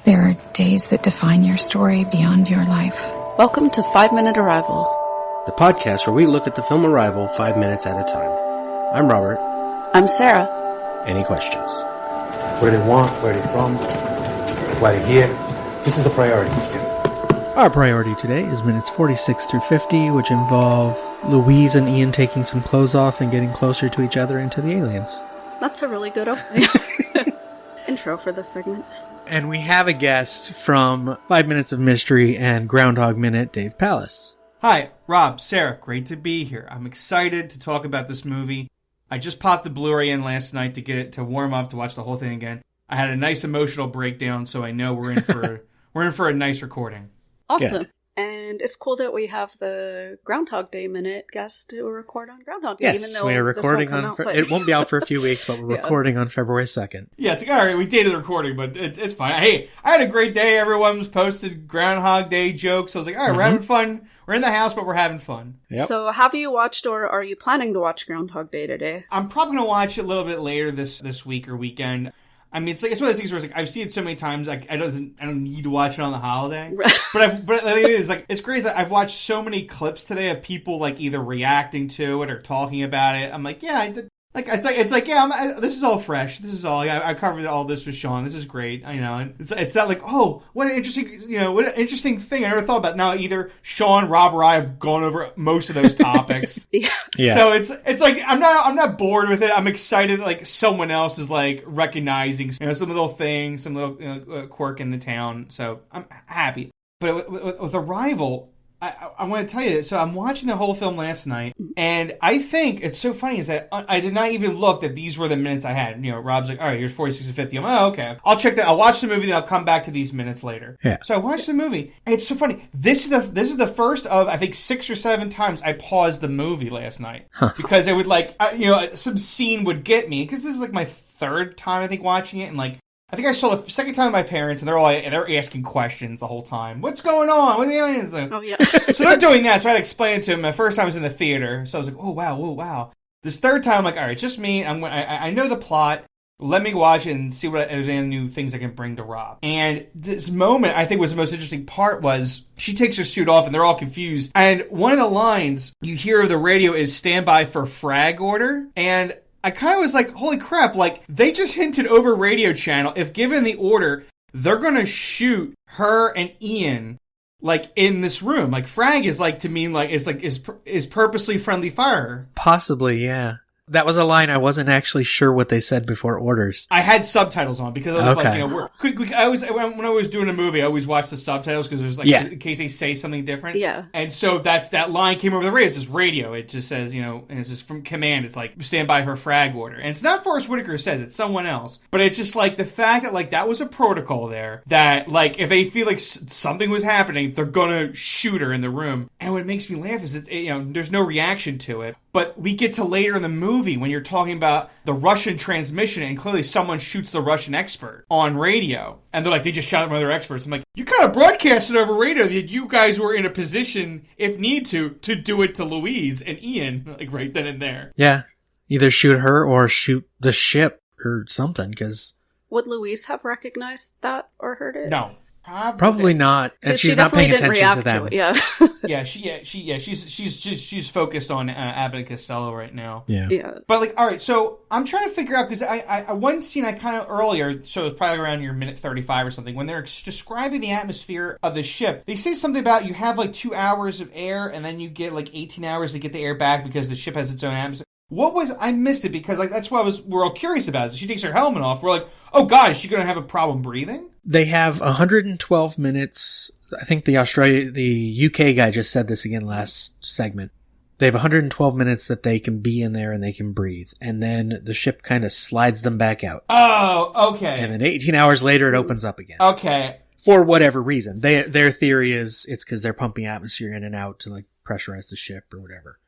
There are days that define your story beyond your life. Welcome to 5 Minute Arrival, the podcast where we look at the film Arrival 5 minutes at a time. I'm Robert. I'm Sarah. Any questions? What do they want? Where are they from? Why they're here? This is the priority. Our priority today is minutes 46 through 50, which involve Louise and Ian taking some clothes off and getting closer to each other and to the aliens. That's a really good opening. Intro for this segment. And we have a guest from 5 Minutes of Mystery and Groundhog Minute, Dave Pallas. Hi, Rob, Sarah, great to be here. I'm excited to talk about this movie. I just popped the Blu-ray in last night to get it to warm up to watch the whole thing again. I had a nice emotional breakdown, so I know we're in for a nice recording. Awesome. Yeah. And it's cool that we have the Groundhog Day Minute guest to record on Groundhog Day. Yes, even though we are recording on... It won't be out for a few weeks, but we're recording on February 2nd. Yeah, it's like, all right, we dated the recording, but it's fine. Hey, I had a great day. Everyone's posted Groundhog Day jokes. So I was like, all right, we're having fun. We're in the house, but we're having fun. Yep. So have you watched or are you planning to watch Groundhog Day today? I'm probably going to watch it a little bit later this week or weekend. I mean, it's one of those things where it's like I've seen it so many times, like I don't need to watch it on the holiday. But it is like it's crazy. I've watched so many clips today of people like either reacting to it or talking about it. I'm like, yeah, I did. Like it's like yeah, this is all fresh. This is all I covered all this with Sean. This is great. You know, it's not like what an interesting thing I never thought about. Now either Sean, Rob, or I have gone over most of those topics. Yeah. So it's like I'm not bored with it. I'm excited. Like someone else is like recognizing some little thing, some little quirk in the town. So I'm happy. But with Arrival. I want to tell you, so I'm watching the whole film last night, and I think it's so funny is that I did not even look that these were the minutes I had. You know, Rob's like, all right, here's 46 to 50. I'm like, oh, okay. I'll check that. I'll watch the movie, then I'll come back to these minutes later. Yeah. So I watched the movie, and it's so funny. This is the first of, I think, 6 or 7 times I paused the movie last night. Because it would, like, some scene would get me, because this is, like, my third time, I think, watching it, and, like, I think I saw the second time with my parents, and they're asking questions the whole time. What's going on? What are the aliens doing? Oh, yeah. So they're doing that, so I had to explain it to them. The first time I was in the theater, so I was like, oh, wow. This third time, I'm like, all right, just me. I know the plot. Let me watch it and see what there's any new things I can bring to Rob. And this moment, I think, was the most interesting part was she takes her suit off, and they're all confused. And one of the lines you hear of the radio is stand by for frag order. And I kind of was like, holy crap, like, they just hinted over radio channel, if given the order, they're gonna shoot her and Ian, like, in this room. Like, frag is, like, to mean, like, is purposely friendly fire. Possibly, yeah. That was a line I wasn't actually sure what they said before orders. I had subtitles on because I was like, when I was doing a movie, I always watch the subtitles because there's like, in case they say something different. Yeah. And so that line came over the radio. It's just radio. It just says, and it's just from command. It's like, stand by for frag order. And it's not Forrest Whitaker who says it, it's someone else. But it's just like the fact that like that was a protocol there that like if they feel like something was happening, they're gonna shoot her in the room. And what makes me laugh is there's no reaction to it. But we get to later in the movie when you're talking about the Russian transmission and clearly someone shoots the Russian expert on radio. And they're like, they just shot one of their experts. I'm like, you kind of broadcasted over radio that you guys were in a position, if need to do it to Louise and Ian, like right then and there. Yeah. Either shoot her or shoot the ship or something, because... Would Louise have recognized that or heard it? No. Probably not, and she's not paying attention to them. She's focused on Abbott and Costello right now. Yeah. But like, all right, so I'm trying to figure out because I one scene I kind of earlier, so it's probably around your minute 35 or something, when they're describing the atmosphere of the ship. They say something about you have like 2 hours of air, and then you get like 18 hours to get the air back because the ship has its own atmosphere. I missed it because like that's what we're all curious about. Is she takes her helmet off. We're like, oh god, is she going to have a problem breathing? They have 112 minutes. I think the UK guy just said this again last segment. They have 112 minutes that they can be in there and they can breathe. And then the ship kind of slides them back out. Oh, okay. And then 18 hours later, it opens up again. Okay. For whatever reason. Their theory is it's because they're pumping atmosphere in and out to like pressurize the ship or whatever.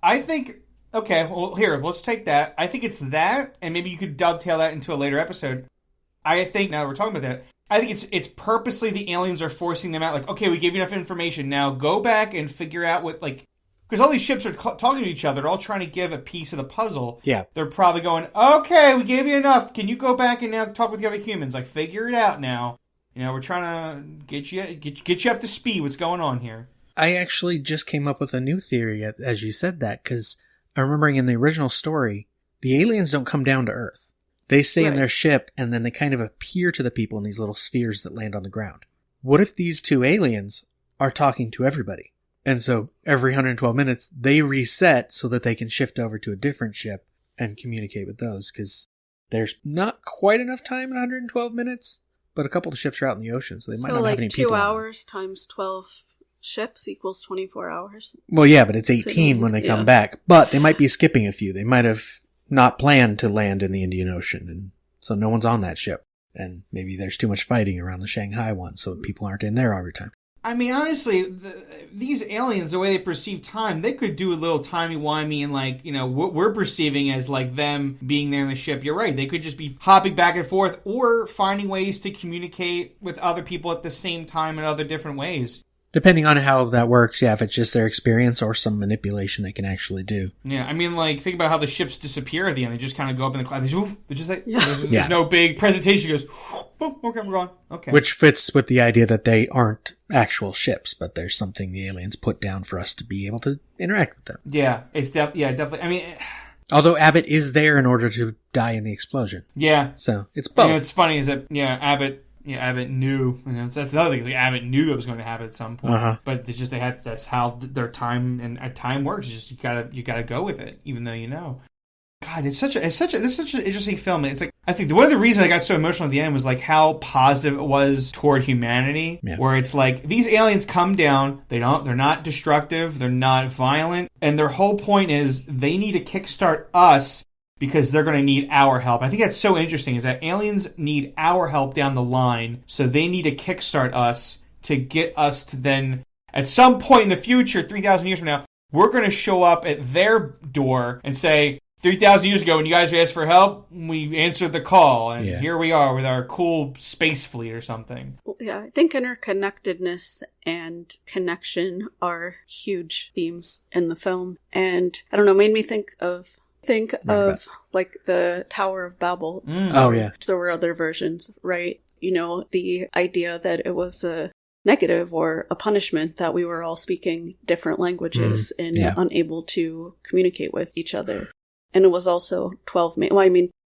I think... Okay, well, here, let's take that. I think it's that, and maybe you could dovetail that into a later episode. I think, now that we're talking about that, I think it's purposely the aliens are forcing them out. Like, okay, we gave you enough information. Now go back and figure out what, like... Because all these ships are talking to each other. They're all trying to give a piece of the puzzle. Yeah. They're probably going, okay, we gave you enough. Can you go back and now talk with the other humans? Like, figure it out now. You know, we're trying to get you up to speed. What's going on here? I actually just came up with a new theory as you said that, because I'm remembering in the original story, the aliens don't come down to Earth. They stay in their ship, and then they kind of appear to the people in these little spheres that land on the ground. What if these two aliens are talking to everybody? And so every 112 minutes, they reset so that they can shift over to a different ship and communicate with those, because there's not quite enough time in 112 minutes, but a couple of ships are out in the ocean, so they might not have any people. So 2 hours times 12 ships equals 24 hours? Well, yeah, but it's 18 when they come back. But they might be skipping a few. They might have not planned to land in the Indian Ocean, and so no one's on that ship. And maybe there's too much fighting around the Shanghai one, so people aren't in there every time. I mean, honestly, these aliens, the way they perceive time, they could do a little timey-wimey and, like, you know, what we're perceiving as, like, them being there in the ship. You're right. They could just be hopping back and forth or finding ways to communicate with other people at the same time in other different ways. Depending on how that works, yeah, if it's just their experience or some manipulation they can actually do. Yeah, I mean, like, think about how the ships disappear at the end. They just kind of go up in the cloud. There's no big presentation. It goes, boom, okay, we're gone. Okay. Which fits with the idea that they aren't actual ships, but there's something the aliens put down for us to be able to interact with them. Yeah, it's definitely. I mean, although Abbott is there in order to die in the explosion. Yeah. So it's both. And what's funny is that, Abbott knew. You know, that's another thing. Is like Abbott knew that was going to happen at some point. But it's just that's how their time works. It's just you gotta go with it, even though you know. God, this is such an interesting film. It's like, I think one of the reasons I got so emotional at the end was like how positive it was toward humanity. Yeah. Where it's like these aliens come down, they're not destructive, they're not violent, and their whole point is they need to kickstart us because they're going to need our help. I think that's so interesting, is that aliens need our help down the line, so they need to kickstart us to get us to then, at some point in the future, 3,000 years from now, we're going to show up at their door and say, 3,000 years ago, when you guys asked for help, we answered the call, and here we are with our cool space fleet or something. Yeah, I think interconnectedness and connection are huge themes in the film. And, I don't know, made me think of like the Tower of Babel. Oh, yeah. There were other versions, right? You know, the idea that it was a negative or a punishment that we were all speaking different languages and unable to communicate with each other. And it was also 12.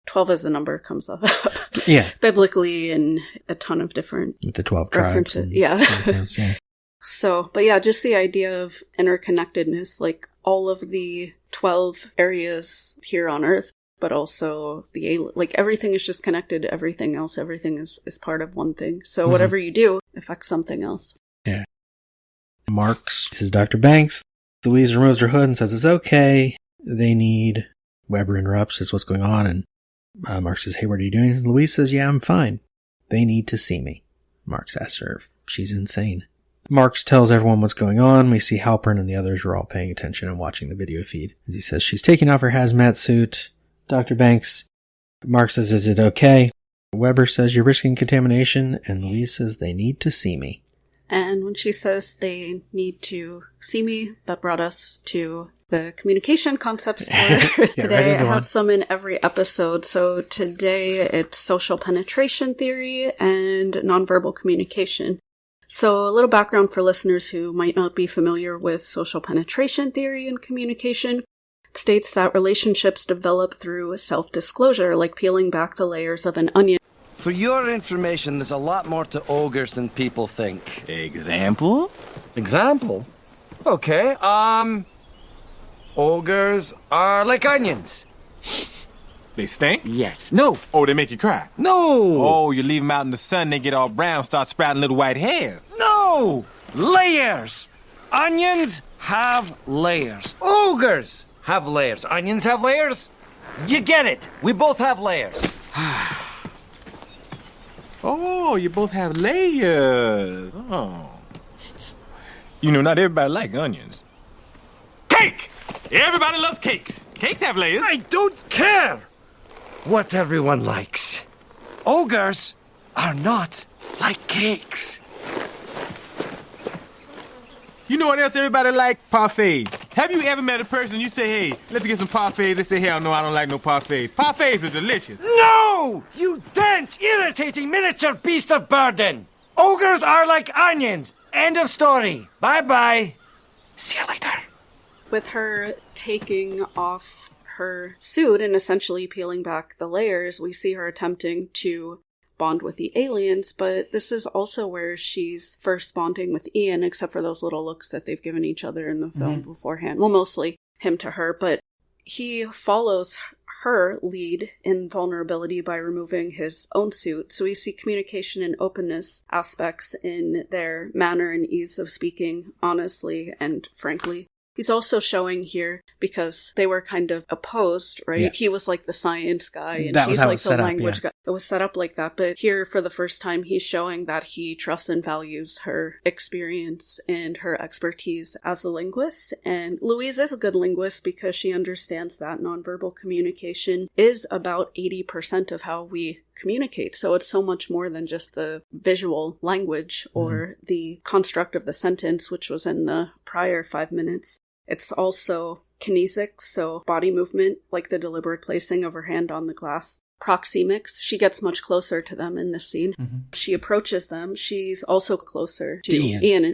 12 as a number comes up biblically in a ton of different with the 12 references. Tribes. So, but yeah, just the idea of interconnectedness, like all of the 12 areas here on Earth, but also like everything is just connected to everything else. Everything is part of one thing. So whatever you do affects something else. Yeah. Marx says, Dr. Banks. Louise removes her hood and says it's okay. They need... Weber interrupts, says, what's going on? And Mark says, hey, what are you doing? And Louise says, yeah, I'm fine. They need to see me. Marx asks her if she's insane. Marx tells everyone what's going on. We see Halpern and the others are all paying attention and watching the video feed. As he says, she's taking off her hazmat suit. Dr. Banks, Mark says, is it okay? Weber says, you're risking contamination. And Louise says, they need to see me. And when she says they need to see me, that brought us to the communication concepts for today. I have some in every episode. So today it's social penetration theory and nonverbal communication. So a little background for listeners who might not be familiar with social penetration theory and communication. It states that relationships develop through self-disclosure, like peeling back the layers of an onion. For your information, there's a lot more to ogres than people think. Example? Example? Okay, ogres are like onions. They stink? Yes. No. Oh, they make you cry? No. Oh, you leave them out in the sun, they get all brown, start sprouting little white hairs? No. Layers. Onions have layers. Ogres have layers. Onions have layers. You get it. We both have layers. Oh, you both have layers. Oh. You know, not everybody likes onions. Cake! Everybody loves cakes. Cakes have layers. I don't care what everyone likes. Ogres are not like cakes. You know what else everybody like? Parfaits. Have you ever met a person you say, hey, let's get some parfaits? They say, hell no, I don't like no parfaits. Parfaits are delicious. No! Go! You dense, irritating miniature beast of burden! Ogres are like onions! End of story. Bye-bye. See you later. With her taking off her suit and essentially peeling back the layers, we see her attempting to bond with the aliens, but this is also where she's first bonding with Ian, except for those little looks that they've given each other in the film beforehand. Well, mostly him to her, but he follows her lead in vulnerability by removing his own suit. So we see communication and openness aspects in their manner and ease of speaking honestly and frankly. He's also showing here, because they were kind of opposed, right? Yeah. He was like the science guy, and she's like the language guy. It was set up like that, but here, for the first time, he's showing that he trusts and values her experience and her expertise as a linguist. And Louise is a good linguist because she understands that nonverbal communication is about 80% of how we communicate. So it's so much more than just the visual language or the construct of the sentence, which was in the prior 5 minutes. It's also kinesics, so body movement, like the deliberate placing of her hand on the glass. Proxemics, she gets much closer to them in this scene. She approaches them. She's also closer to Ian.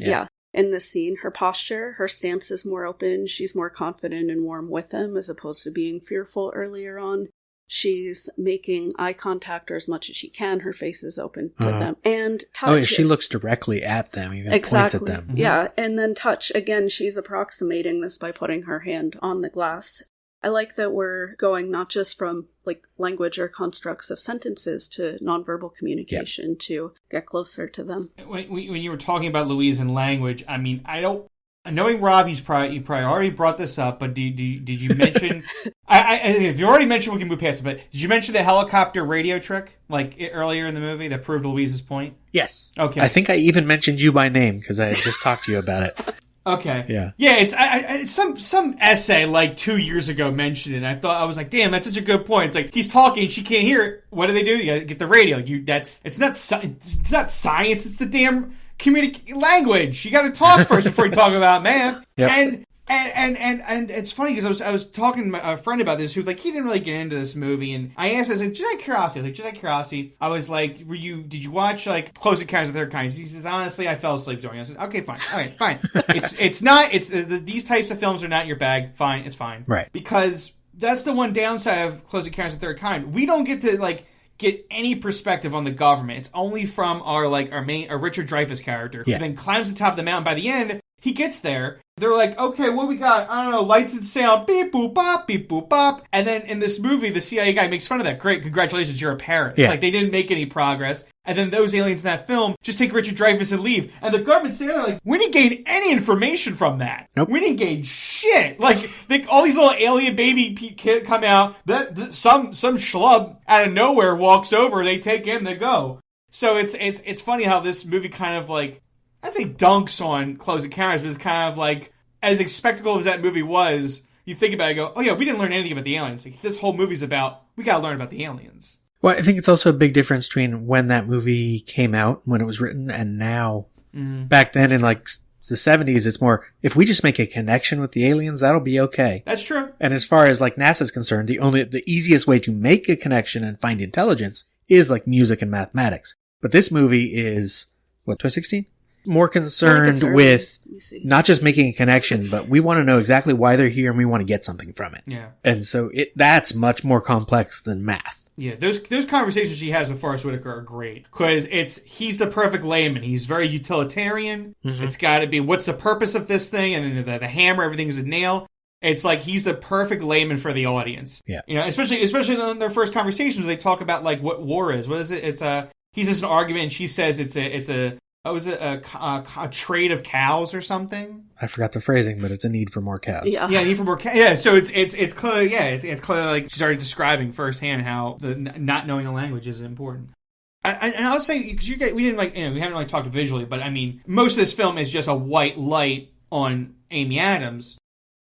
In this scene. Her posture, her stance is more open. She's more confident and warm with them as opposed to being fearful earlier on. She's making eye contact, or as much as she can. Her face is open to them. And touch. Oh, yeah, she looks directly at them, even points at them. Yeah, and then touch. Again, she's approximating this by putting her hand on the glass. I like that we're going not just from like language or constructs of sentences to nonverbal communication to get closer to them. When you were talking about Louise and language, I mean, I don't... Knowing Rob, you probably already brought this up, but did you mention... if you already mentioned, we can move past it, but did you mention the helicopter radio trick, like earlier in the movie, that proved Louise's point? Yes. Okay. I think I even mentioned you by name, because I had just talked to you about it. Okay. Yeah. Yeah, it's some essay like 2 years ago mentioned it, and I was like, damn, that's such a good point. It's like, he's talking, she can't hear it. What do? You gotta get the radio. It's not science, it's the damn... language. You got to talk first before you talk about math. Yep. And it's funny because I was talking to a friend about this who he didn't really get into this movie, and I asked, I said, just out of curiosity, I was like, did you watch Close Encounters of the Third Kind? He says, honestly, I fell asleep during it. I said, okay, fine, all right, fine. These types of films are not your bag. Fine, it's fine. Right. Because that's the one downside of Close Encounters of the Third Kind. We don't get to get any perspective on the government. It's only from our Richard Dreyfuss character, who then climbs the top of the mountain. By the end, he gets there. They're like, okay, what we got? I don't know, lights and sound, beep boop bop, beep boop bop. And then in this movie, the CIA guy makes fun of that. Great, congratulations, you're a parent. It's like they didn't make any progress. And then those aliens in that film just take Richard Dreyfuss and leave. And the government's there we didn't gain any information from that. Nope. We didn't gain shit. All these little alien baby kids come out. Some schlub out of nowhere walks over. They take him. They go. So it's funny how this movie kind of I'd say dunks on Close Encounters, but it's kind of as spectacle as that movie was, you think about it and go, oh yeah, we didn't learn anything about the aliens. This whole movie's about, we gotta learn about the aliens. Well, I think it's also a big difference between when that movie came out, when it was written, and now. Back then in the 70s, it's more, if we just make a connection with the aliens, that'll be okay. That's true. And as far as NASA's concerned, the easiest way to make a connection and find intelligence is music and mathematics. But this movie is, 2016? More concerned with not just making a connection, but we want to know exactly why they're here and we want to get something from it. Yeah. And so that's much more complex than math. Yeah, those conversations she has with Forrest Whitaker are great because he's the perfect layman. He's very utilitarian. It's got to be, what's the purpose of this thing? And then the hammer, everything's a nail. It's he's the perfect layman for the audience. Yeah. Especially in their first conversations, they talk about what war is. What is it? He says an argument, and she says it's a trade of cows or something? I forgot the phrasing, but it's a need for more cows. Yeah, need for more cows. Yeah, so it's clear. Yeah, it's clearly she's already describing firsthand how the not knowing a language is important. And I'll say, because we didn't we haven't talked visually, but I mean, most of this film is just a white light on Amy Adams.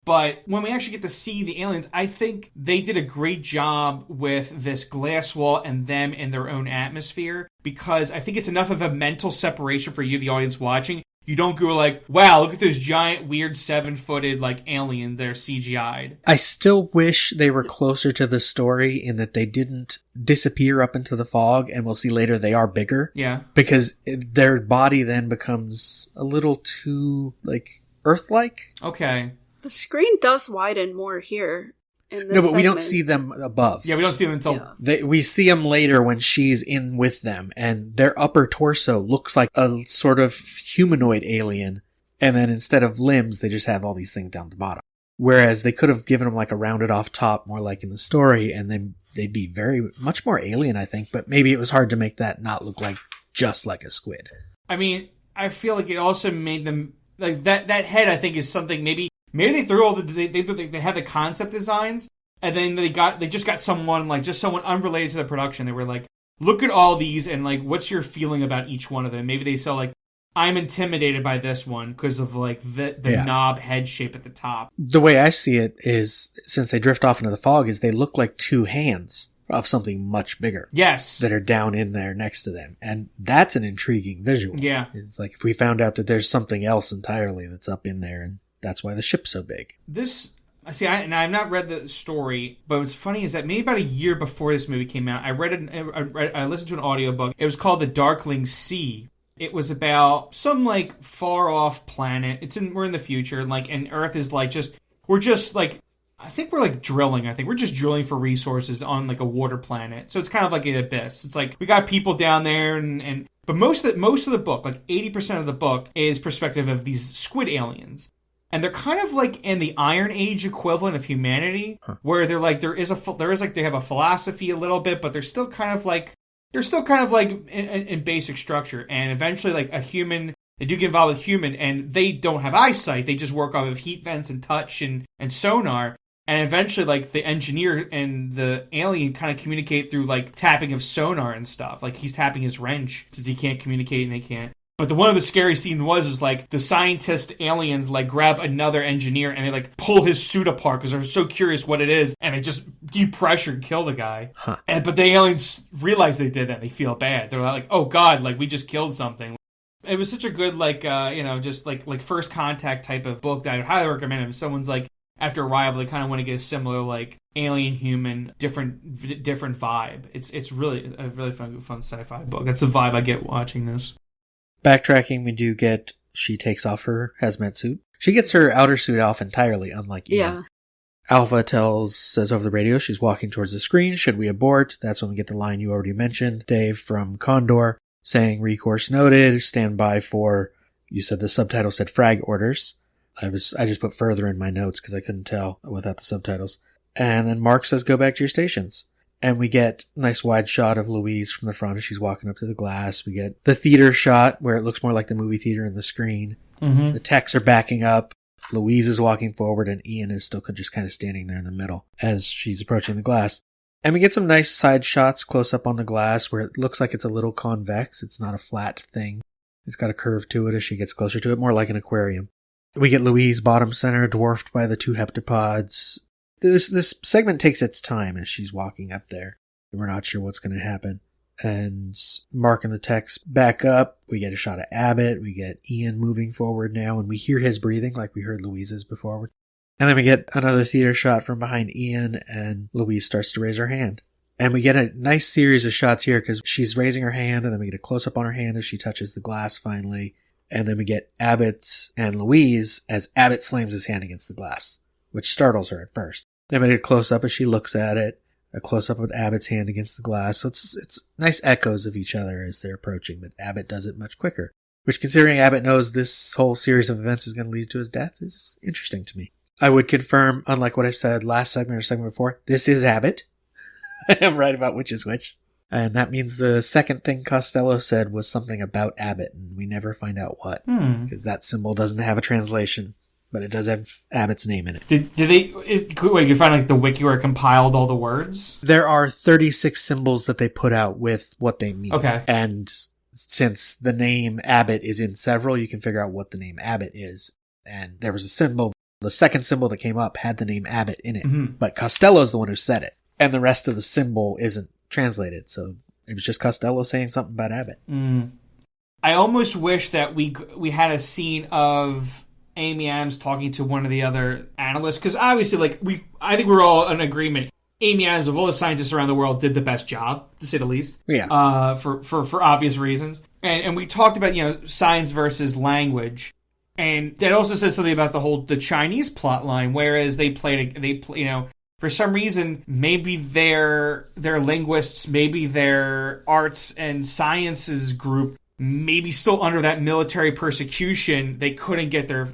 But when we actually get to see the aliens, I think they did a great job with this glass wall and them in their own atmosphere, because I think it's enough of a mental separation for you, the audience watching. You don't go like, wow, look at those giant, weird 7-footed like alien. They're CGI'd. I still wish they were closer to the story in that they didn't disappear up into the fog, and we'll see later they are bigger. Yeah. Because their body then becomes a little too, like, Earth-like. Okay. The screen does widen more here. In this No, but we don't segment. see them above. Yeah, we don't see them until... We see them later when she's in with them, and their upper torso looks like a sort of humanoid alien, and then instead of limbs, they just have all these things down the bottom. Whereas they could have given them like a rounded off top, more like in the story, and then they'd be very much more alien, I think, but maybe it was hard to make that not look like just like a squid. I mean, I feel like it also made them... Like, that head, I think, is something maybe they threw all the... They had the concept designs, and then they just got someone unrelated to the production. They were like, look at all these, and like, what's your feeling about each one of them? Maybe they saw like, I'm intimidated by this one because of like the knob head shape at the top. The way I see it is, since they drift off into the fog, is they look like two hands of something much bigger. Yes. That are down in there next to them. And that's an intriguing visual. Yeah. It's like if we found out that there's something else entirely that's up in there, and that's why the ship's so big. This... and I've not read the story, but what's funny is that maybe about a year before this movie came out, I listened to an audiobook. It was called The Darkling Sea. It was about some like far off planet. We're in the future, and Earth is like we're just like, I think we're like drilling. I think we're just drilling for resources on like a water planet. So it's kind of like an abyss. It's like we got people down there, but most of the book, like 80% of the book, is perspective of these squid aliens. And they're kind of like in the Iron Age equivalent of humanity, where they're like, they have a philosophy a little bit, but they're still kind of like in basic structure. And eventually, like a human, they do get involved with human, and they don't have eyesight. They just work off of heat vents and touch and sonar. And eventually, like the engineer and the alien kind of communicate through like tapping of sonar and stuff. Like he's tapping his wrench since he can't communicate and they can't. But one of the scary scenes was like the scientist aliens like grab another engineer and they like pull his suit apart because they're so curious what it is, and they just depressure and kill the guy. But the aliens realize they did that. They feel bad. They're like, oh god, like we just killed something. It was such a good just like first contact type of book that I would highly recommend it. If someone's like after arrival, they kind of want to get a similar like alien human different vibe. It's really a really fun sci-fi book. That's the vibe I get watching this. Backtracking, we do get, she takes off her hazmat suit. She gets her outer suit off entirely, unlike Ian. Yeah. Alpha says over the radio she's walking towards the screen. Should we abort? That's when we get the line you already mentioned, Dave, from Condor, saying recourse noted, stand by for, you said the subtitle said frag orders. I just put further in my notes because I couldn't tell without the subtitles. And then Mark says go back to your stations. And we get a nice wide shot of Louise from the front as she's walking up to the glass. We get the theater shot where it looks more like the movie theater in the screen. Mm-hmm. The techs are backing up. Louise is walking forward, and Ian is still just kind of standing there in the middle as she's approaching the glass. And we get some nice side shots close up on the glass where it looks like it's a little convex. It's not a flat thing. It's got a curve to it as she gets closer to it, more like an aquarium. We get Louise bottom center, dwarfed by the two heptapods. This segment takes its time as she's walking up there. We're not sure what's going to happen. And Mark and the text back up. We get a shot of Abbott. We get Ian moving forward now, and we hear his breathing like we heard Louise's before. And then we get another theater shot from behind Ian, and Louise starts to raise her hand. And we get a nice series of shots here because she's raising her hand, and then we get a close-up on her hand as she touches the glass finally. And then we get Abbott and Louise as Abbott slams his hand against the glass, which startles her at first. Then we get a close-up as she looks at it, a close-up of Abbott's hand against the glass. So it's nice echoes of each other as they're approaching, but Abbott does it much quicker. Which, considering Abbott knows this whole series of events is going to lead to his death, is interesting to me. I would confirm, unlike what I said last segment or segment before, this is Abbott. I am right about which is which. And that means the second thing Costello said was something about Abbott, and we never find out what. Because that symbol doesn't have a translation, but it does have Abbott's name in it. Did they... Wait, you find like the wiki where it compiled all the words? There are 36 symbols that they put out with what they mean. Okay. And since the name Abbott is in several, you can figure out what the name Abbott is. And there was a symbol, the second symbol that came up had the name Abbott in it. But Costello's the one who said it. And the rest of the symbol isn't translated, so it was just Costello saying something about Abbott. I I almost wish that we had a scene of Amy Adams talking to one of the other analysts, because obviously, like, I think we're all in agreement. Amy Adams, of all the scientists around the world, did the best job, to say the least. Yeah. For obvious reasons. And we talked about, science versus language. And that also says something about the Chinese plot line, whereas they for some reason, maybe their linguists, maybe their arts and sciences group, maybe still under that military persecution, they couldn't get their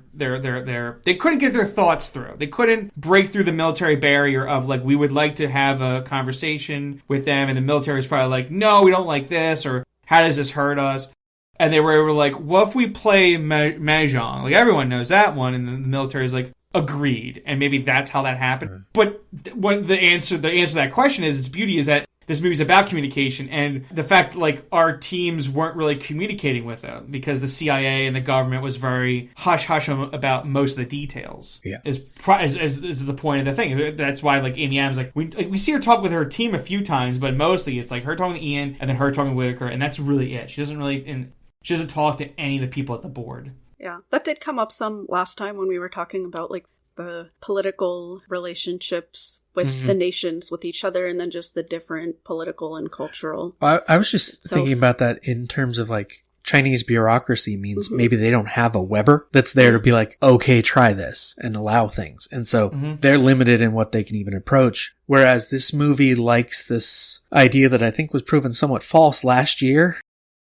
thoughts through. They couldn't break through the military barrier of, like, we would like to have a conversation with them, and the military is probably like, no, we don't like this, or how does this hurt us? And they were like, what if we play Mahjong? Like, everyone knows that one, and the military is like, agreed. And maybe that's how that happened. Right. But when the answer to that question is, its beauty is that this movie's about communication, and the fact, like, our teams weren't really communicating with them because the CIA and the government was very hush-hush about most of the details. Yeah. Is the point of the thing. That's why, like, Amy Adams, like, we see her talk with her team a few times, but mostly it's like her talking to Ian and then her talking to Whitaker, and that's really it. She doesn't talk to any of the people at the board. Yeah, that did come up some last time when we were talking about, like, the political relationships with the nations, with each other, and then just the different political and cultural. I was just thinking about that in terms of, like, Chinese bureaucracy means maybe they don't have a Weber that's there to be like, okay, try this and allow things. And so they're limited in what they can even approach. Whereas this movie likes this idea that I think was proven somewhat false last year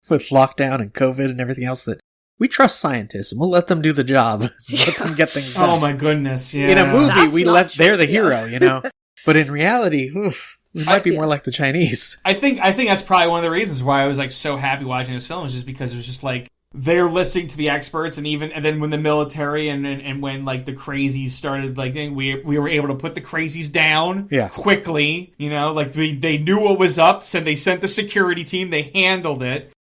with lockdown and COVID and everything else, that we trust scientists and we'll let them do the job. Let them get things done. Oh my goodness. Yeah. In a movie, they're the hero, But in reality, we might be more like the Chinese. I think that's probably one of the reasons why I was, like, so happy watching this film, is just because it was just like they're listening to the experts, and then when the military and when, like, the crazies started, like, we were able to put the crazies down quickly. Like, they knew what was up, so they sent the security team, they handled it.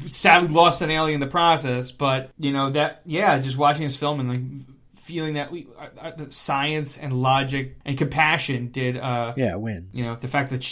Sadly, lost an alien in the process, but just watching this film and, like, feeling that science and logic and compassion did wins. The fact that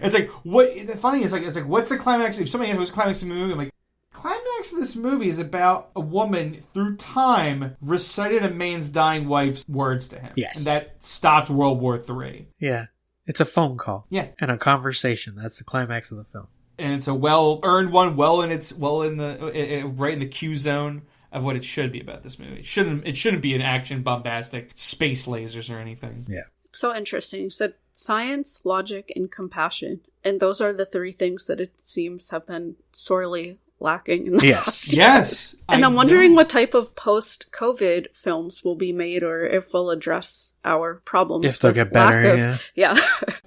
it's like, what the funny is, like, it's like, what's the climax? If somebody asks what's the climax of the movie, I'm like, climax of this movie is about a woman through time recited a man's dying wife's words to him. Yes. And that stopped World War III. Yeah. It's a phone call. Yeah. And a conversation. That's the climax of the film. And it's a well-earned one, right in the Q zone of what it should be about this movie. It shouldn't be an action, bombastic, space lasers or anything. Yeah. So interesting. You said science, logic, and compassion. And those are the three things that it seems have been sorely lacking in the past year. Yes. And I'm wondering what type of post-COVID films will be made, or if we'll address our problems. If they'll get better,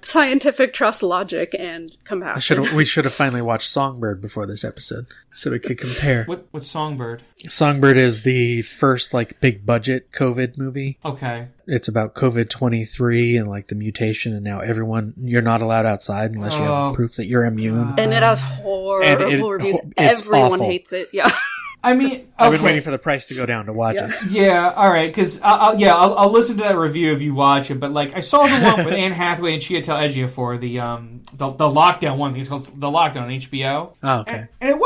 scientific trust, logic, and compassion. We should have finally watched Songbird before this episode, so we could compare. What's Songbird? Songbird is the first, like, big budget COVID movie. Okay. It's about COVID-23 and, like, the mutation, and now you're not allowed outside unless you have proof that you're immune. And it has horrible reviews. Everyone awful. hates it. Yeah. I mean, okay. I've been waiting for the price to go down to watch it. Yeah, all right, because I'll listen to that review if you watch it. But, like, I saw the one with Anne Hathaway and Chiwetel Ejiofor, the lockdown one. I think it's called The Lockdown on HBO. Oh, okay. And it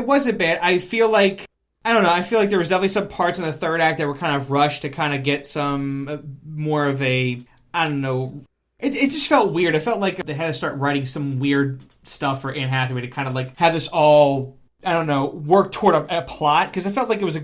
wasn't bad. I feel like, I don't know, I feel like there was definitely some parts in the third act that were kind of rushed to kind of get some more of a, I don't know. It just felt weird. I felt like they had to start writing some weird stuff for Anne Hathaway to kind of, like, have this all, I don't know, work toward a plot, because it felt like it was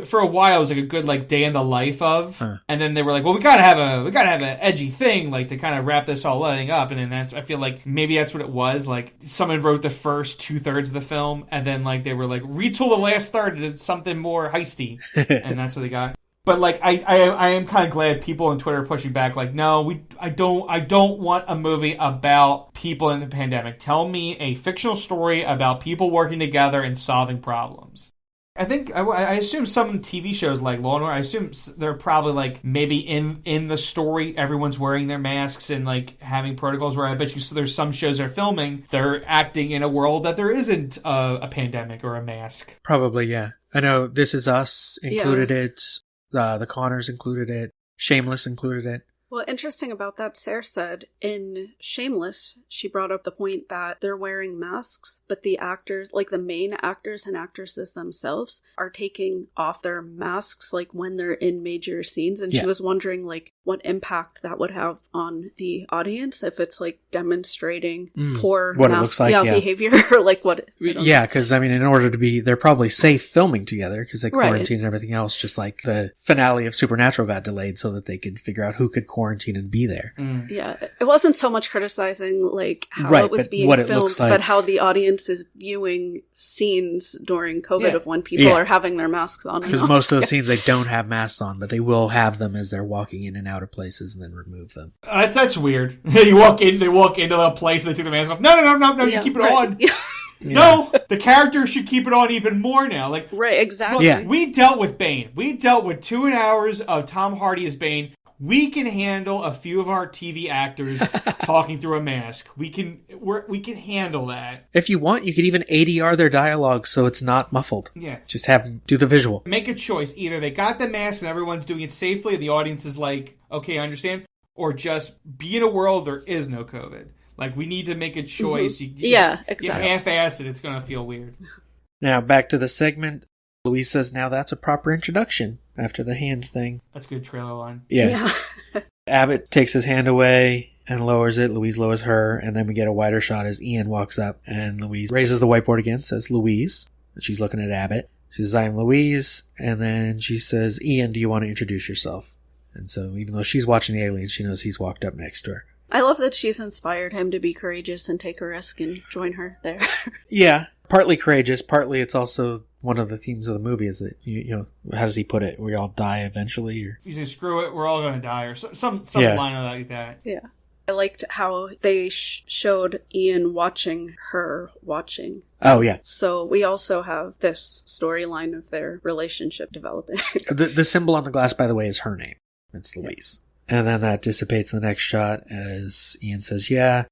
for a while it was like a good, like, day in the life of, and then they were like, well, we gotta have an edgy thing, like, to kind of wrap this all letting up, and then I feel like maybe that's what it was, like, someone wrote the first 2/3 of the film, and then, like, they were like, retool the last third to something more heisty, and that's what they got. But, like, I am kind of glad people on Twitter are pushing back. Like, no, I don't want a movie about people in the pandemic. Tell me a fictional story about people working together and solving problems. I think I assume some TV shows like Law & Order, I assume they're probably, like, maybe in the story everyone's wearing their masks and, like, having protocols. Where I bet you there's some shows they're filming, they're acting in a world that there isn't a pandemic or a mask. Probably, yeah. I know This Is Us included it. The Connors included it. Shameless included it. Well, interesting about that, Sarah said in Shameless, she brought up the point that they're wearing masks, but the actors, like the main actors and actresses themselves, are taking off their masks like when they're in major scenes. And she was wondering like what impact that would have on the audience if it's like demonstrating poor what it looks like, behavior or like what. Yeah, because I mean, in order to be, they're probably safe filming together because they quarantine and everything else, just like the finale of Supernatural got delayed so that they could figure out who could quarantine and be there. Yeah, it wasn't so much criticizing like how it was being filmed, but how the audience is viewing scenes during COVID of when people are having their masks on. Because most of the scenes they don't have masks on, but they will have them as they're walking in and out of places and then remove them. That's weird. They walk into a place and they take the mask off. No, you keep it on. Yeah. No, the character should keep it on even more now. Like, right, exactly. Look, we dealt with Bane. We dealt with 2 hours of Tom Hardy as Bane. We can handle a few of our TV actors talking through a mask. We can handle that. If you want, you could even ADR their dialogue so it's not muffled. Yeah. Just have them do the visual. Make a choice. Either they got the mask and everyone's doing it safely, and the audience is like, okay, I understand. Or just be in a world there is no COVID. Like, we need to make a choice. Mm-hmm. You exactly. half-ass it, it's going to feel weird. Now, back to the segment. Louise says, now that's a proper introduction after the hand thing. That's a good trailer line. Yeah. Abbott takes his hand away and lowers it. Louise lowers her, and then we get a wider shot as Ian walks up, and Louise raises the whiteboard again, says Louise. And she's looking at Abbott. She says, I'm Louise. And then she says, Ian, do you want to introduce yourself? And so even though she's watching the alien, she knows he's walked up next to her. I love that she's inspired him to be courageous and take a risk and join her there. Yeah, partly courageous, partly it's also one of the themes of the movie is that, you know, how does he put it? We all die eventually? Or you say, screw it, we're all going to die, or some line like that. Yeah. I liked how they showed Ian watching her watching. Oh, yeah. So we also have this storyline of their relationship developing. The symbol on the glass, by the way, is her name. It's Louise. And then that dissipates in the next shot as Ian says, yeah.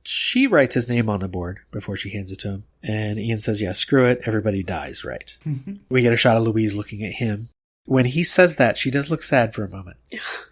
She writes his name on the board before she hands it to him. And Ian says, yeah, screw it. Everybody dies, right? We get a shot of Louise looking at him. When he says that, she does look sad for a moment,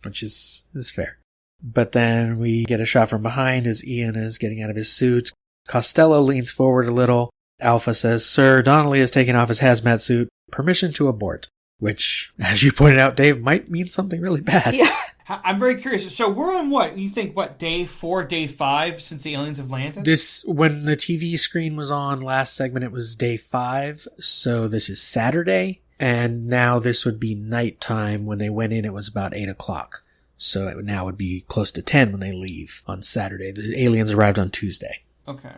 which is fair. But then we get a shot from behind as Ian is getting out of his suit. Costello leans forward a little. Alpha says, Sir, Donnelly has taken off his hazmat suit. Permission to abort. Which, as you pointed out, Dave, might mean something really bad. Yeah. I'm very curious. So we're on what? You think, day 4, day 5 since the aliens have landed? When the TV screen was on last segment, it was day 5. So this is Saturday. And now this would be nighttime. When they went in, it was about 8 o'clock. So it now would be close to 10 when they leave on Saturday. The aliens arrived on Tuesday. Okay.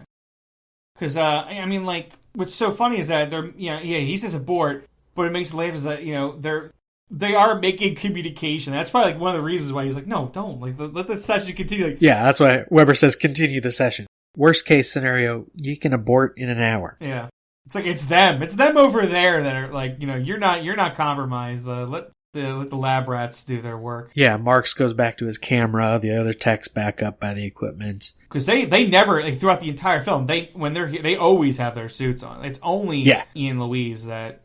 Because, I mean, like, what's so funny is that they're, he says abort, but it makes it laugh is that, they are making communication. That's probably like one of the reasons why he's like, no, don't. Like, let the session continue. Like, yeah, that's why Weber says continue the session. Worst case scenario, you can abort in an hour. Yeah. It's like, it's them. It's them over there that are like, you're not compromised. Let the lab rats do their work. Yeah, Marks goes back to his camera. The other tech's back up by the equipment. Because they never, like, throughout the entire film, when they're here, they always have their suits on. It's only Ian and Louise that,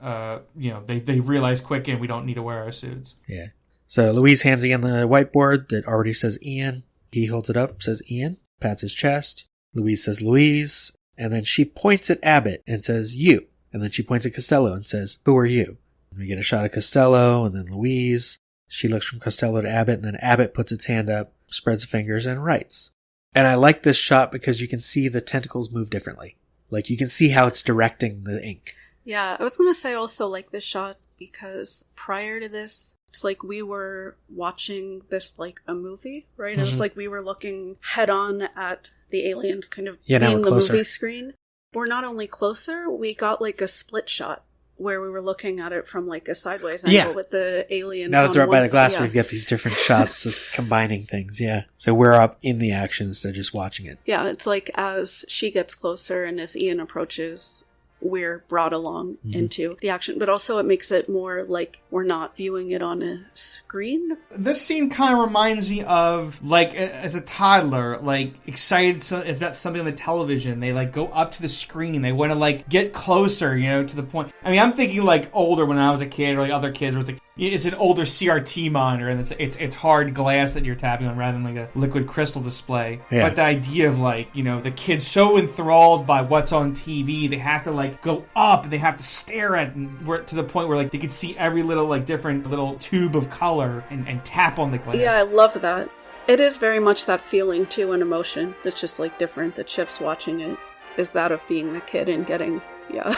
they realize quick and we don't need to wear our suits. Yeah. So Louise hands Ian the whiteboard that already says Ian. He holds it up, says Ian, pats his chest. Louise says Louise. And then she points at Abbott and says, you. And then she points at Costello and says, who are you? And we get a shot of Costello and then Louise. She looks from Costello to Abbott, and then Abbott puts its hand up, spreads fingers, and writes. And I like this shot because you can see the tentacles move differently. Like, you can see how it's directing the ink. Yeah, I was going to say also like this shot because prior to this, it's like we were watching this like a movie, right? Mm-hmm. It's like we were looking head on at the aliens kind of being the movie screen. We're not only closer, we got like a split shot where we were looking at it from like a sideways angle with the aliens. Now that they're up by the glass, we get these different shots of combining things. Yeah. So we're up in the action instead of just watching it. Yeah. It's like as she gets closer and as Ian approaches, we're brought along into the action, but also it makes it more like we're not viewing it on a screen. This scene kind of reminds me of, like, as a toddler, like, excited if that's something on the television, they, like, go up to the screen, they want to, like, get closer, to the point. I mean, I'm thinking, like, older when I was a kid, or, like, other kids where it's like, it's an older CRT monitor, and it's hard glass that you're tapping on rather than like a liquid crystal display. Yeah. But the idea of like, the kid's so enthralled by what's on TV, they have to like go up and they have to stare at and to the point where like they can see every little like different little tube of color and tap on the glass. Yeah, I love that. It is very much that feeling too, an emotion that's just like different that shifts watching it, is that of being the kid and getting, yeah.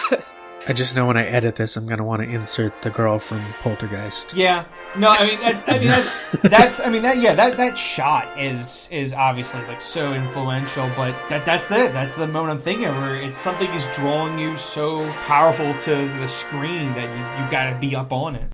I just know when I edit this, I'm going to want to insert the girl from Poltergeist. Yeah. No, I mean, that shot is obviously like so influential, but that's the moment I'm thinking of, where it's something is drawing you so powerful to the screen that you got to be up on it.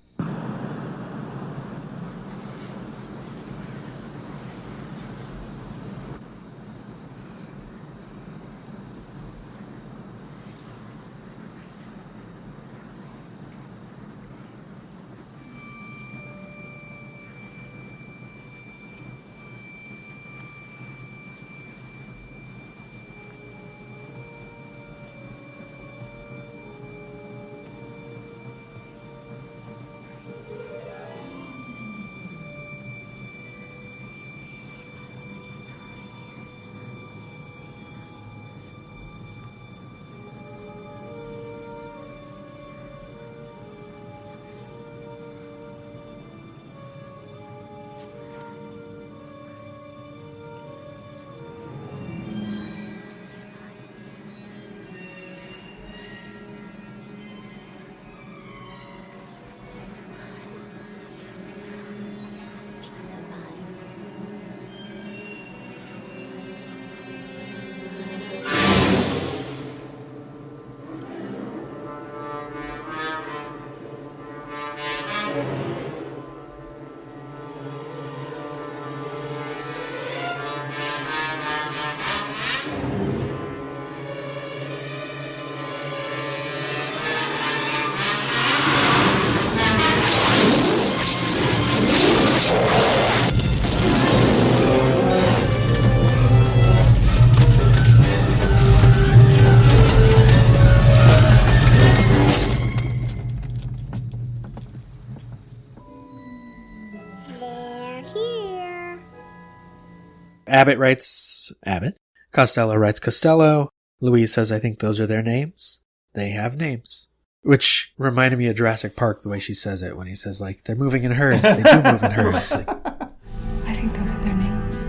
Abbott writes Abbott. Costello writes Costello. Louise says, I think those are their names. They have names. Which reminded me of Jurassic Park, the way she says it, when he says, like, they're moving in herds. They do move in herds. Like, I think those are their names.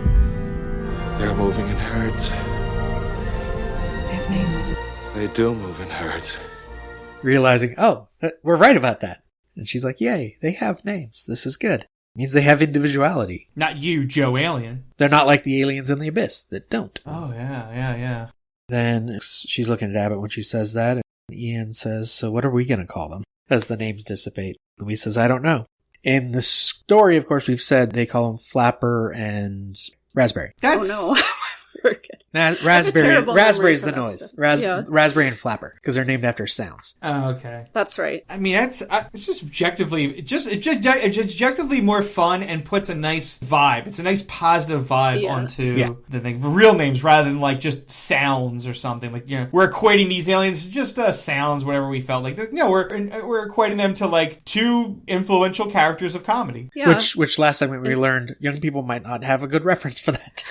They're moving in herds. They have names. They do move in herds. Realizing, oh, we're right about that. And she's like, yay, they have names. This is good. Means they have individuality. Not you, Joe Alien. They're not like the aliens in the Abyss that don't. Oh, yeah. Then she's looking at Abbott when she says that, and Ian says, so what are we going to call them? As the names dissipate. Louise says, I don't know. In the story, of course, we've said they call them Flapper and Raspberry. Oh, no. Raspberry's the noise. Raspberry and Flapper, because they're named after sounds. Oh, okay. That's right. I mean, it's just objectively more fun and puts a nice vibe. It's a nice positive vibe onto the thing. Real names rather than like just sounds or something. Like, we're equating these aliens to just sounds, whatever we felt like. We're equating them to like two influential characters of comedy. Yeah. Which last segment we learned young people might not have a good reference for that.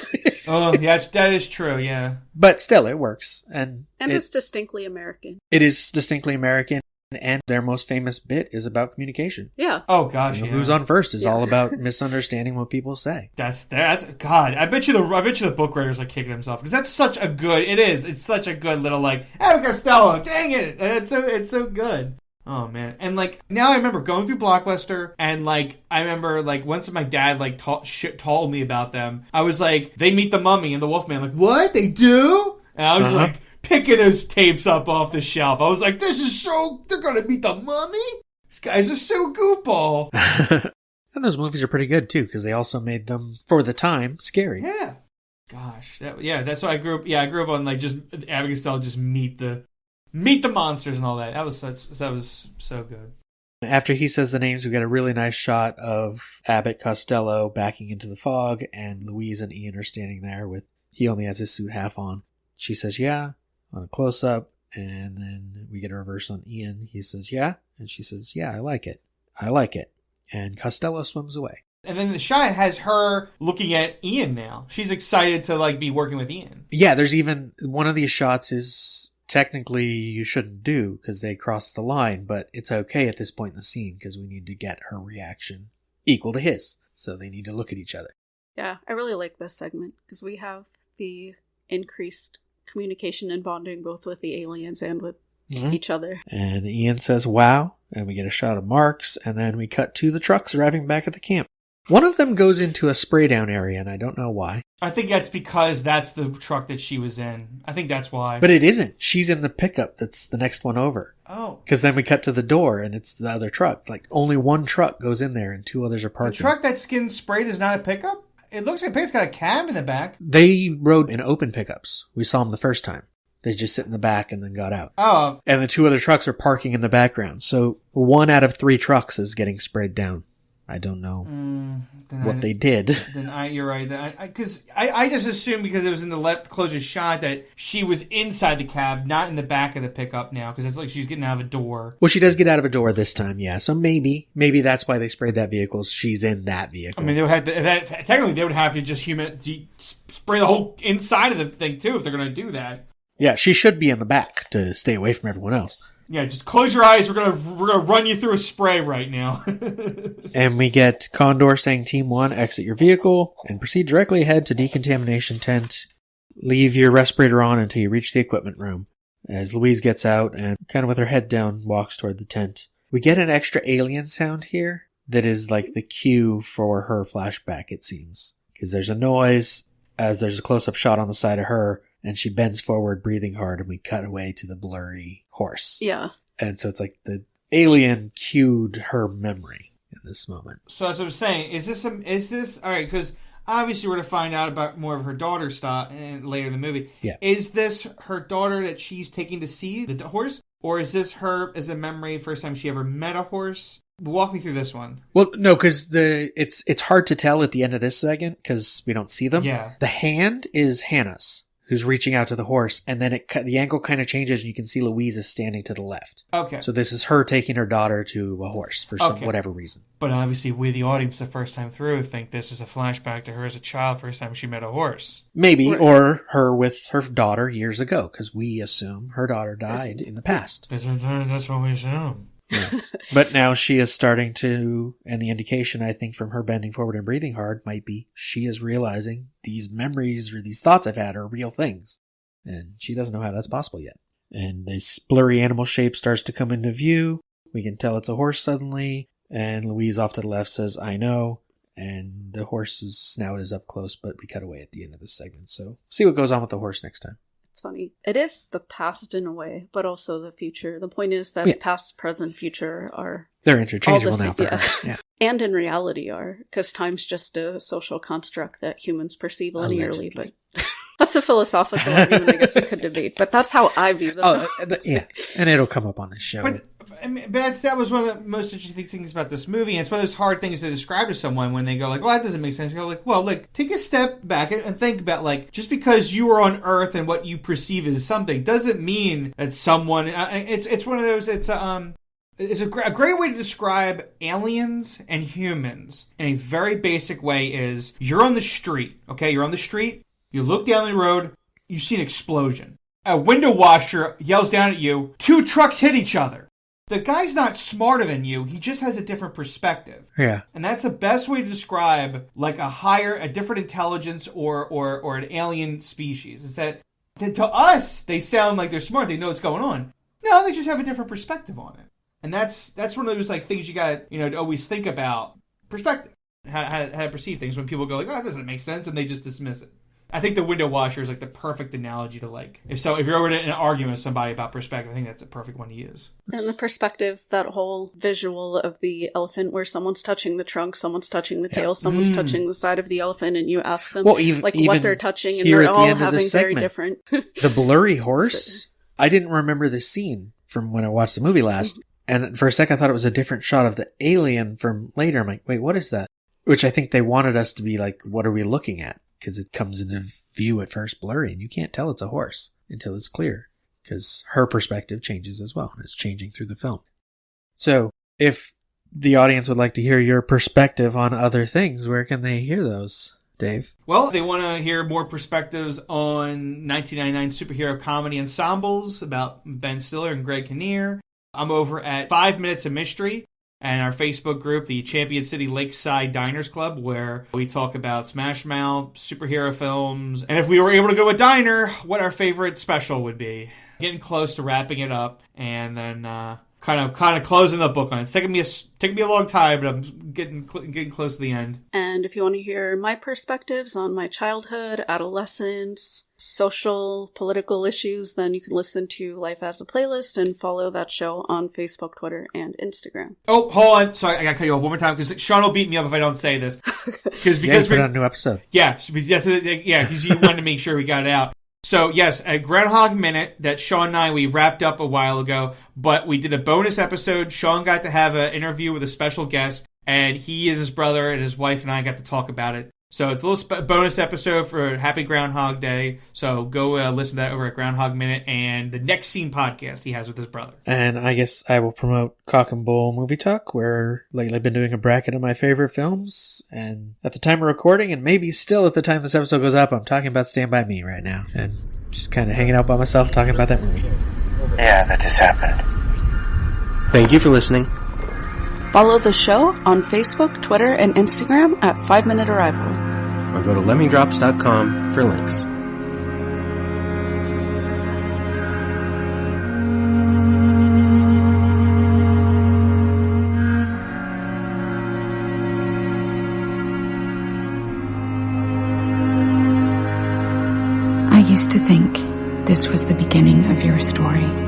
Oh, yeah, that is true, yeah. But still, it works. And it's distinctly American. It is distinctly American, and their most famous bit is about communication. Yeah. Oh, gosh, Who's on First is all about misunderstanding what people say. That's God, I bet you the book writers are kicking themselves, because that's such a good, it's such a good little, like, hey, Costello, dang it, it's so good. Oh, man. And, like, now I remember going through Blockbuster, and, like, I remember, like, once my dad, like, told me about them, I was like, they meet the mummy and the Wolfman. Like, what? They do? And I was, like, picking those tapes up off the shelf. I was like, they're gonna meet the mummy? These guys are so goofball. And those movies are pretty good, too, because they also made them, for the time, scary. Yeah. Gosh. That's why I grew up. Yeah, I grew up on, like, just Abbott and Costello just meet the monsters and all that. That was so good. After he says the names, we get a really nice shot of Abbott Costello backing into the fog, and Louise and Ian are standing there with, he only has his suit half on. She says, yeah, on a close-up, and then we get a reverse on Ian. He says, yeah, and she says, yeah, I like it. And Costello swims away. And then the shot has her looking at Ian now. She's excited to like be working with Ian. Yeah, there's even one of these shots is technically you shouldn't do because they crossed the line, but it's okay at this point in the scene because we need to get her reaction equal to his. So they need to look at each other. Yeah, I really like this segment because we have the increased communication and bonding both with the aliens and with each other. And Ian says, wow, and we get a shot of Marks, and then we cut to the trucks arriving back at the camp. One of them goes into a spray down area, and I don't know why. I think that's because that's the truck that she was in. I think that's why. But it isn't. She's in the pickup that's the next one over. Oh. Because then we cut to the door, and it's the other truck. Like, only one truck goes in there, and two others are parked. The truck that's getting sprayed is not a pickup? It looks like it's got a cab in the back. They rode in open pickups. We saw them the first time. They just sit in the back and then got out. Oh. And the two other trucks are parking in the background. So 1 out of 3 trucks is getting sprayed down. I don't know what they did. Then you're right. Because I just assumed because it was in the left closest shot that she was inside the cab, not in the back of the pickup now. Because it's like she's getting out of a door. Well, she does get out of a door this time, yeah. So maybe that's why they sprayed that vehicle. She's in that vehicle. I mean, they would have technically they would have to just spray the whole inside of the thing too if they're going to do that. Yeah, she should be in the back to stay away from everyone else. Yeah, just close your eyes. We're gonna run you through a spray right now. And we get Condor saying, Team 1, exit your vehicle and proceed directly ahead to decontamination tent. Leave your respirator on until you reach the equipment room. As Louise gets out and kind of with her head down walks toward the tent. We get an extra alien sound here that is like the cue for her flashback, it seems. Because there's a noise as there's a close-up shot on the side of her. And she bends forward, breathing hard, and we cut away to the blurry horse. Yeah. And so it's like the alien cued her memory in this moment. So that's what I'm saying. Is this all right? Because obviously we're going to find out about more of her daughter's stuff later in the movie. Yeah. Is this her daughter that she's taking to see the horse, or is this her as a memory first time she ever met a horse? Walk me through this one. Well, no, because it's hard to tell at the end of this second because we don't see them. Yeah. The hand is Hannah's, who's reaching out to the horse, and then the angle kind of changes, and you can see Louise is standing to the left. Okay. So this is her taking her daughter to a horse for whatever reason. But obviously, we, the audience, the first time through, think this is a flashback to her as a child, first time she met a horse. Maybe, or her with her daughter years ago, because we assume her daughter died in the past. That's what we assume. Yeah. But now she is starting to, and the indication I think from her bending forward and breathing hard might be she is realizing these memories or these thoughts I've had are real things. And she doesn't know how that's possible yet. And this blurry animal shape starts to come into view. We can tell it's a horse suddenly. And Louise off to the left says, I know. And the horse's snout is up close, but we cut away at the end of this segment. So see what goes on with the horse next time. It's funny. It is the past in a way, but also the future. The point is that past, present, future are... They're interchangeable now for her. Yeah. And in reality are, because time's just a social construct that humans perceive linearly, but... That's a philosophical argument I guess we could debate, but that's how I view them. Yeah, and it'll come up on this show. But that was one of the most interesting things about this movie, and it's one of those hard things to describe to someone when they go like, well, that doesn't make sense. You go like, well, like, take a step back and think about, like, just because you are on Earth and what you perceive as something doesn't mean that someone... It's one of those... It's a great way to describe aliens and humans in a very basic way is you're on the street, okay? You're on the street, you look down the road, you see an explosion. A window washer yells down at you, 2 trucks hit each other. The guy's not smarter than you, he just has a different perspective. Yeah. And that's the best way to describe like a different intelligence or an alien species. Is that to us, they sound like they're smart, they know what's going on. No, they just have a different perspective on it. And that's one of those like things you gotta, to always think about perspective. How to perceive things when people go like, oh, that doesn't make sense, and they just dismiss it. I think the window washer is like the perfect analogy to like, if you're over in an argument with somebody about perspective, I think that's a perfect one to use. And the perspective, that whole visual of the elephant where someone's touching the trunk, someone's touching the tail, someone's touching the side of the elephant, and you ask them what they're touching, and they're all having very different... The blurry horse, I didn't remember the scene from when I watched the movie last, and for a second I thought it was a different shot of the alien from later. I'm like, wait, what is that? Which I think they wanted us to be like, what are we looking at? Because it comes into view at first blurry, and you can't tell it's a horse until it's clear, because her perspective changes as well, and it's changing through the film. So if the audience would like to hear your perspective on other things, where can they hear those, Dave? Well, if they want to hear more perspectives on 1999 superhero comedy ensembles about Ben Stiller and Greg Kinnear, I'm over at 5 Minutes of Mystery and our Facebook group, the Champion City Lakeside Diners Club, where we talk about Smash Mouth, superhero films, and if we were able to go to a diner, what our favorite special would be. Getting close to wrapping it up, and then kind of closing the book on it. It's taking me a long time, but I'm getting close to the end. And if you want to hear my perspectives on my childhood, adolescence, social, political issues, then you can listen to Life as a Playlist and follow that show on Facebook, Twitter, and Instagram. Oh, hold on. Sorry, I gotta cut you off one more time because Sean will beat me up if I don't say this. Because he's put on a new episode. Yeah, because he wanted to make sure we got it out. So, yes, a Groundhog Minute that Sean and we wrapped up a while ago, but we did a bonus episode. Sean got to have an interview with a special guest, and he and his brother and his wife and I got to talk about it. So it's a little bonus episode for Happy Groundhog Day. So go listen to that over at Groundhog Minute and the Next Scene podcast he has with his brother. And I guess I will promote Cock and Bull Movie Talk, where lately I've been doing a bracket of my favorite films. And at the time of recording, and maybe still at the time this episode goes up, I'm talking about Stand By Me right now. And just kind of hanging out by myself talking about that movie. Yeah, that just happened. Thank you for listening. Follow the show on Facebook, Twitter, and Instagram at 5 Minute Arrival. Or go to lemmingdrops.com for links. I used to think this was the beginning of your story.